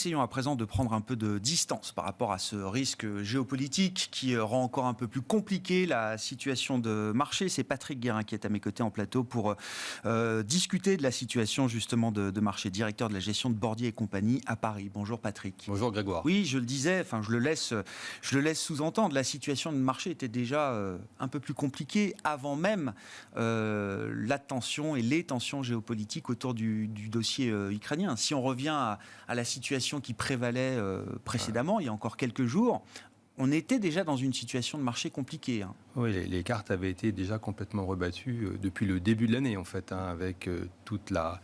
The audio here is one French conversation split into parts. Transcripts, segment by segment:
Essayons à présent de prendre un peu de distance par rapport à ce risque géopolitique qui rend encore un peu plus compliqué la situation de marché. C'est Patrick Guérin qui est à mes côtés en plateau pour discuter de la situation justement de marché, directeur de la gestion de Bordier et compagnie à Paris. Bonjour Patrick. Bonjour Grégoire. Oui, je le disais, je le laisse sous-entendre, la situation de marché était déjà un peu plus compliquée avant même la tension et les tensions géopolitiques autour du dossier ukrainien. Si on revient à la situation qui prévalait précédemment, il y a encore quelques jours, on était déjà dans une situation de marché compliquée. Oui, les cartes avaient été déjà complètement rebattues depuis le début de l'année, en fait, avec toute la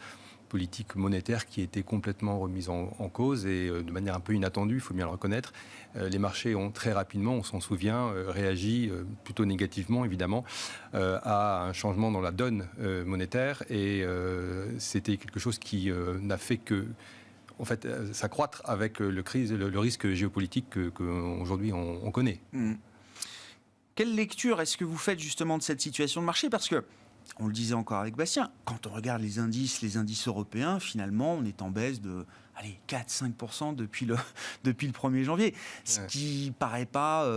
politique monétaire qui était complètement remise en cause et de manière un peu inattendue, il faut bien le reconnaître. Les marchés ont très rapidement, on s'en souvient, réagi plutôt négativement, évidemment, à un changement dans la donne monétaire et c'était quelque chose qui n'a fait que en fait, s'accroître avec le risque géopolitique qu'aujourd'hui on connaît. Quelle lecture est-ce que vous faites justement de cette situation de marché ? Parce que, on le disait encore avec Bastien, quand on regarde les indices européens, finalement, on est en baisse de 4-5% depuis le 1er janvier. Ce qui paraît pas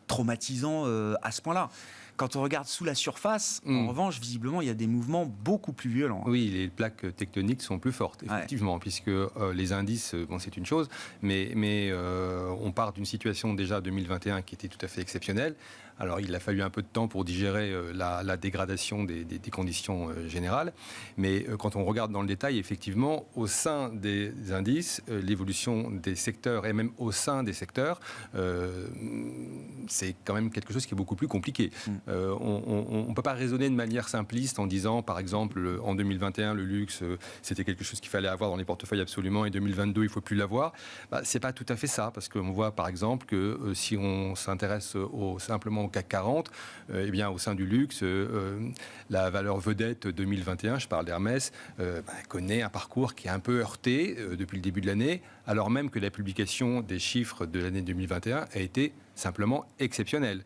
traumatisant à ce point-là. Quand on regarde sous la surface, en revanche, visiblement, il y a des mouvements beaucoup plus violents. Oui, les plaques tectoniques sont plus fortes, effectivement, puisque les indices, c'est une chose, mais on part d'une situation déjà 2021 qui était tout à fait exceptionnelle. Alors, il a fallu un peu de temps pour digérer la dégradation des conditions générales, mais quand on regarde dans le détail, effectivement, au sein des indices, l'évolution des secteurs et même au sein des secteurs, c'est quand même quelque chose qui est beaucoup plus compliqué. On ne peut pas raisonner de manière simpliste en disant, par exemple, en 2021, le luxe, c'était quelque chose qu'il fallait avoir dans les portefeuilles absolument, et 2022, il ne faut plus l'avoir. Ce n'est pas tout à fait ça, parce qu'on voit, par exemple, que si on s'intéresse simplement au CAC 40, eh bien, au sein du luxe, la valeur vedette 2021, je parle d'Hermès, connaît un parcours qui est un peu heurté depuis le début de l'année, alors même que la publication des chiffres de l'année 2021 a été simplement exceptionnelle.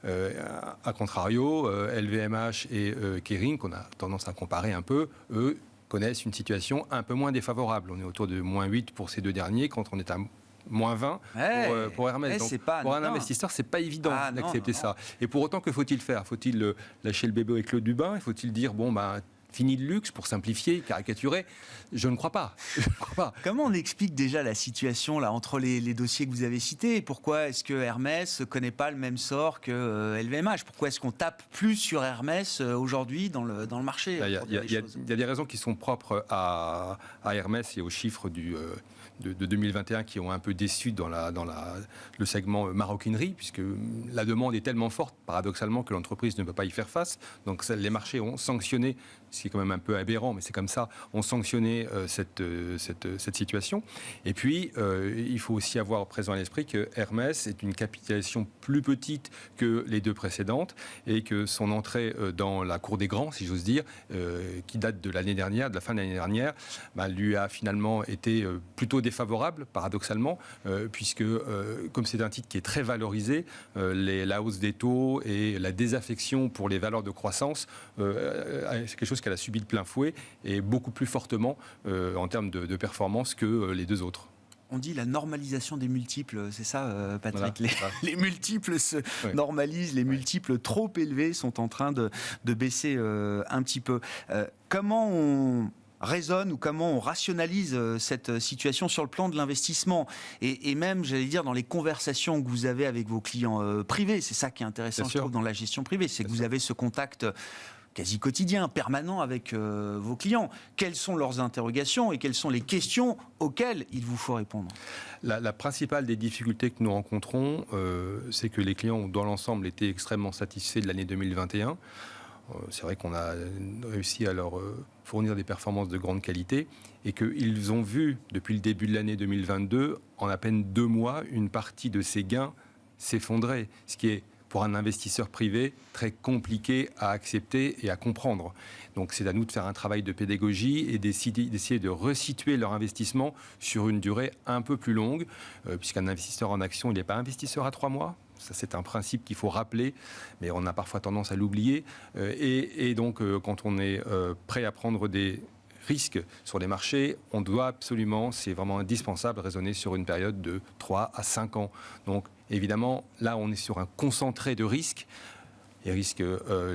A contrario, LVMH et Kering, qu'on a tendance à comparer un peu, eux connaissent une situation un peu moins défavorable. On est autour de -8 pour ces deux derniers, quand on est à -20 pour Hermès. Donc, pour un investisseur, c'est pas évident d'accepter ça. Et pour autant, que faut-il faire ? Faut-il lâcher le bébé avec l'eau du bain ? Faut-il dire, fini le luxe, pour simplifier, caricaturer? Je ne crois pas. Comment on explique déjà la situation là, entre les dossiers que vous avez cités ? Pourquoi est-ce que Hermès ne connaît pas le même sort que LVMH ? Pourquoi est-ce qu'on tape plus sur Hermès aujourd'hui dans le marché ? Il y a des raisons qui sont propres à Hermès et aux chiffres de 2021 qui ont un peu déçu dans le segment maroquinerie, puisque la demande est tellement forte, paradoxalement, que l'entreprise ne peut pas y faire face. Donc les marchés ont sanctionné, ce qui est quand même un peu aberrant, mais c'est comme ça, ont sanctionné cette situation. Et puis, il faut aussi avoir présent à l'esprit que Hermès est une capitalisation plus petite que les deux précédentes et que son entrée dans la cour des grands, si j'ose dire, qui date de l'année dernière, de la fin de l'année dernière, lui a finalement été plutôt défavorable, paradoxalement, puisque comme c'est un titre qui est très valorisé, la hausse des taux et la désaffection pour les valeurs de croissance, c'est quelque chose qu'elle a subi de plein fouet et beaucoup plus fortement en termes de performance que les deux autres. On dit la normalisation des multiples, c'est ça, Patrick. Voilà. Les multiples se normalisent, les multiples trop élevés sont en train de baisser un petit peu. Comment on raisonne ou comment on rationalise cette situation sur le plan de l'investissement et même, j'allais dire, dans les conversations que vous avez avec vos clients privés? C'est ça qui est intéressant, je trouve, dans la gestion privée, c'est que vous avez ce contact quasi quotidien, permanent avec vos clients. Quelles sont leurs interrogations et quelles sont les questions auxquelles il vous faut répondre? La principale des difficultés que nous rencontrons, c'est que les clients ont dans l'ensemble été extrêmement satisfaits de l'année 2021. C'est vrai qu'on a réussi à leur fournir des performances de grande qualité et qu'ils ont vu depuis le début de l'année 2022, en à peine 2 mois, une partie de ces gains s'effondrer, ce qui est pour un investisseur privé très compliqué à accepter et à comprendre. Donc c'est à nous de faire un travail de pédagogie et d'essayer de resituer leur investissement sur une durée un peu plus longue, puisqu'un investisseur en action, il n'est pas investisseur à 3 mois. Ça, c'est un principe qu'il faut rappeler, mais on a parfois tendance à l'oublier. Et donc, quand on est prêt à prendre des risque sur les marchés, on doit absolument, c'est vraiment indispensable, raisonner sur une période de 3 à 5 ans. Donc évidemment, là on est sur un concentré de risques. Les risques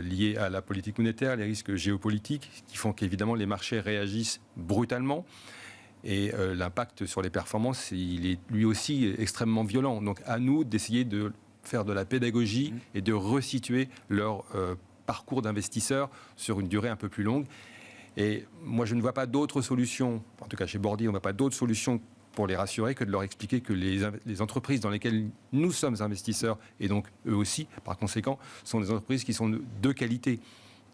liés à la politique monétaire, les risques géopolitiques, qui font qu'évidemment les marchés réagissent brutalement. Et l'impact sur les performances, il est lui aussi extrêmement violent. Donc à nous d'essayer de faire de la pédagogie et de resituer leur parcours d'investisseurs sur une durée un peu plus longue. Et moi, je ne vois pas d'autre solution, en tout cas chez Bordier, on ne voit pas d'autre solution pour les rassurer que de leur expliquer que les entreprises dans lesquelles nous sommes investisseurs, et donc eux aussi, par conséquent, sont des entreprises qui sont de qualité,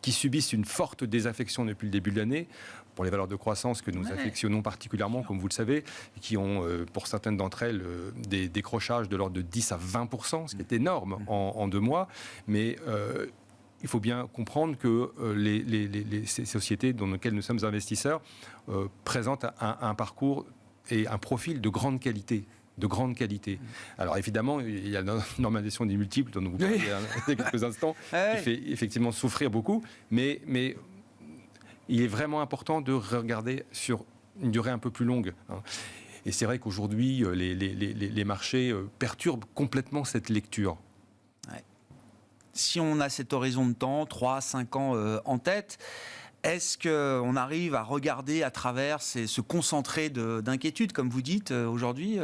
qui subissent une forte désaffection depuis le début de l'année, pour les valeurs de croissance que nous affectionnons particulièrement, comme vous le savez, et qui ont, pour certaines d'entre elles, des décrochages de l'ordre de 10 à 20%, ce qui est énorme en 2 mois. Mais il faut bien comprendre que ces sociétés dans lesquelles nous sommes investisseurs présentent un parcours et un profil de grande qualité. Alors évidemment, il y a la normalisation des multiples dont vous parliez il y a quelques instants, qui fait effectivement souffrir beaucoup, mais il est vraiment important de regarder sur une durée un peu plus longue. Et c'est vrai qu'aujourd'hui, les marchés perturbent complètement cette lecture. Ouais. Si on a cet horizon de temps, 3-5 ans en tête, est-ce qu'on arrive à regarder à travers ce concentré d'inquiétude, comme vous dites aujourd'hui,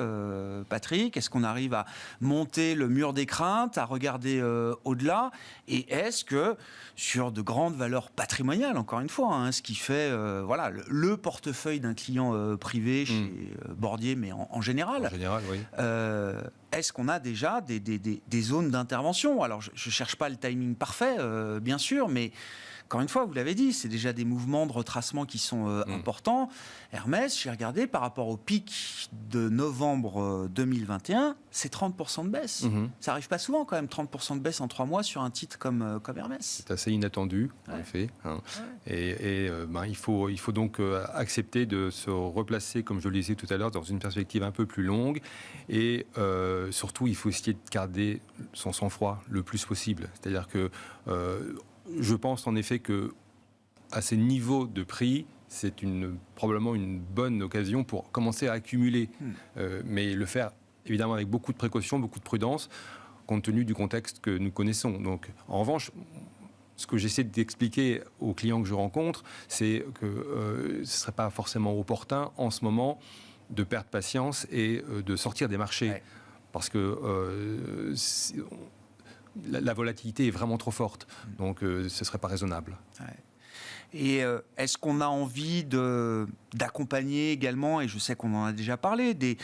Patrick? Est-ce qu'on arrive à monter le mur des craintes, à regarder au-delà? Et est-ce que, sur de grandes valeurs patrimoniales, encore une fois, ce qui fait le portefeuille d'un client privé chez Bordier, mais en général, Oui. Est-ce qu'on a déjà des zones d'intervention? Alors, je ne cherche pas le timing parfait, bien sûr, mais encore une fois, vous l'avez dit, c'est déjà des mouvements de retracement qui sont importants. Hermès, j'ai regardé par rapport au pic de novembre 2021, c'est 30% de baisse. Ça n'arrive pas souvent quand même, 30% de baisse en 3 mois sur un titre comme Hermès. C'est assez inattendu, en effet. Et il faut donc accepter de se replacer, comme je le disais tout à l'heure, dans une perspective un peu plus longue. Et surtout, il faut essayer de garder son sang-froid le plus possible. C'est-à-dire que je pense en effet que à ces niveaux de prix, c'est probablement une bonne occasion pour commencer à accumuler, mais le faire évidemment avec beaucoup de précaution, beaucoup de prudence, compte tenu du contexte que nous connaissons. Donc, en revanche, ce que j'essaie d'expliquer aux clients que je rencontre, c'est que ce ne serait pas forcément opportun en ce moment de perdre patience et de sortir des marchés, parce que la volatilité est vraiment trop forte, donc ce ne serait pas raisonnable. Et est-ce qu'on a envie d'accompagner également, et je sais qu'on en a déjà parlé, des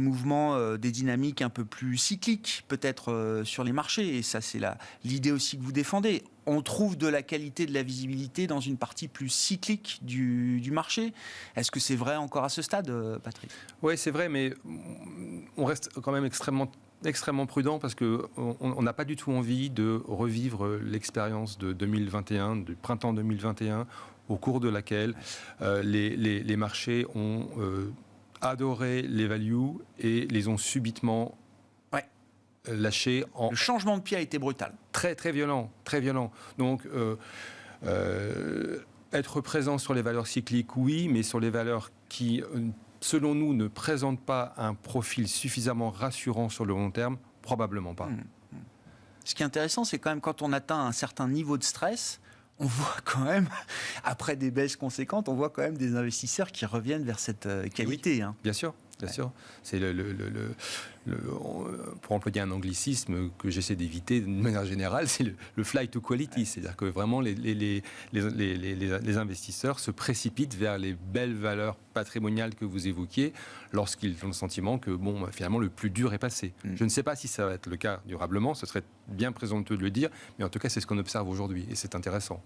mouvements, des dynamiques un peu plus cycliques peut-être sur les marchés, et ça c'est l'idée aussi que vous défendez. On trouve de la qualité, de la visibilité dans une partie plus cyclique du marché. Est-ce que c'est vrai encore à ce stade, Patrick? Oui, c'est vrai, mais on reste quand même extrêmement prudent, parce qu'on n'a pas du tout envie de revivre l'expérience de 2021, du printemps 2021, au cours de laquelle les marchés ont adoré les values et les ont subitement lâchés. Le changement de pied a été brutal. Très, très violent, très violent. Donc, être présent sur les valeurs cycliques, oui, mais sur les valeurs qui selon nous, ne présente pas un profil suffisamment rassurant sur le long terme, probablement pas. Ce qui est intéressant, c'est quand même quand on atteint un certain niveau de stress, on voit quand même, après des baisses conséquentes, on voit quand même des investisseurs qui reviennent vers cette qualité. Oui, bien sûr. Bien sûr, c'est pour employer un anglicisme que j'essaie d'éviter de manière générale, c'est le flight to quality, c'est-à-dire que vraiment les investisseurs se précipitent vers les belles valeurs patrimoniales que vous évoquiez lorsqu'ils ont le sentiment que finalement le plus dur est passé. Je ne sais pas si ça va être le cas durablement, ce serait bien présomptueux de le dire, mais en tout cas c'est ce qu'on observe aujourd'hui et c'est intéressant.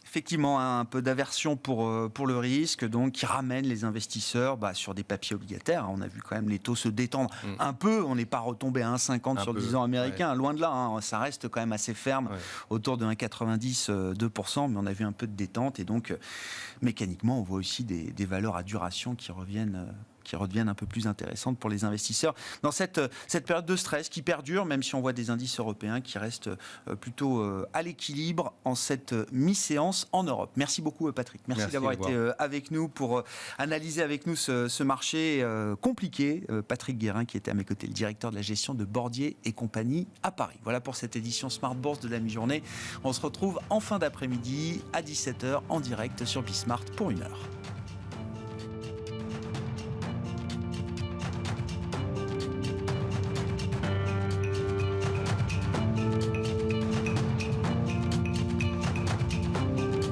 Effectivement, un peu d'aversion pour le risque, donc qui ramène les investisseurs sur des papiers obligataires. On a vu quand même les taux se détendre un peu. On n'est pas retombé à 1,50 sur le 10 ans américain, loin de là. Ça reste quand même assez ferme, autour de 1,90, 2%, mais on a vu un peu de détente. Et donc, mécaniquement, on voit aussi des valeurs à duration qui reviennent qui redeviennent un peu plus intéressantes pour les investisseurs dans cette période de stress qui perdure, même si on voit des indices européens qui restent plutôt à l'équilibre en cette mi-séance en Europe. Merci beaucoup Patrick. Merci d'avoir été avec nous pour analyser avec nous ce marché compliqué. Patrick Guérin qui était à mes côtés, le directeur de la gestion de Bordier et compagnie à Paris. Voilà pour cette édition Smart Bourse de la mi-journée. On se retrouve en fin d'après-midi à 17h en direct sur Bismart pour 1 heure.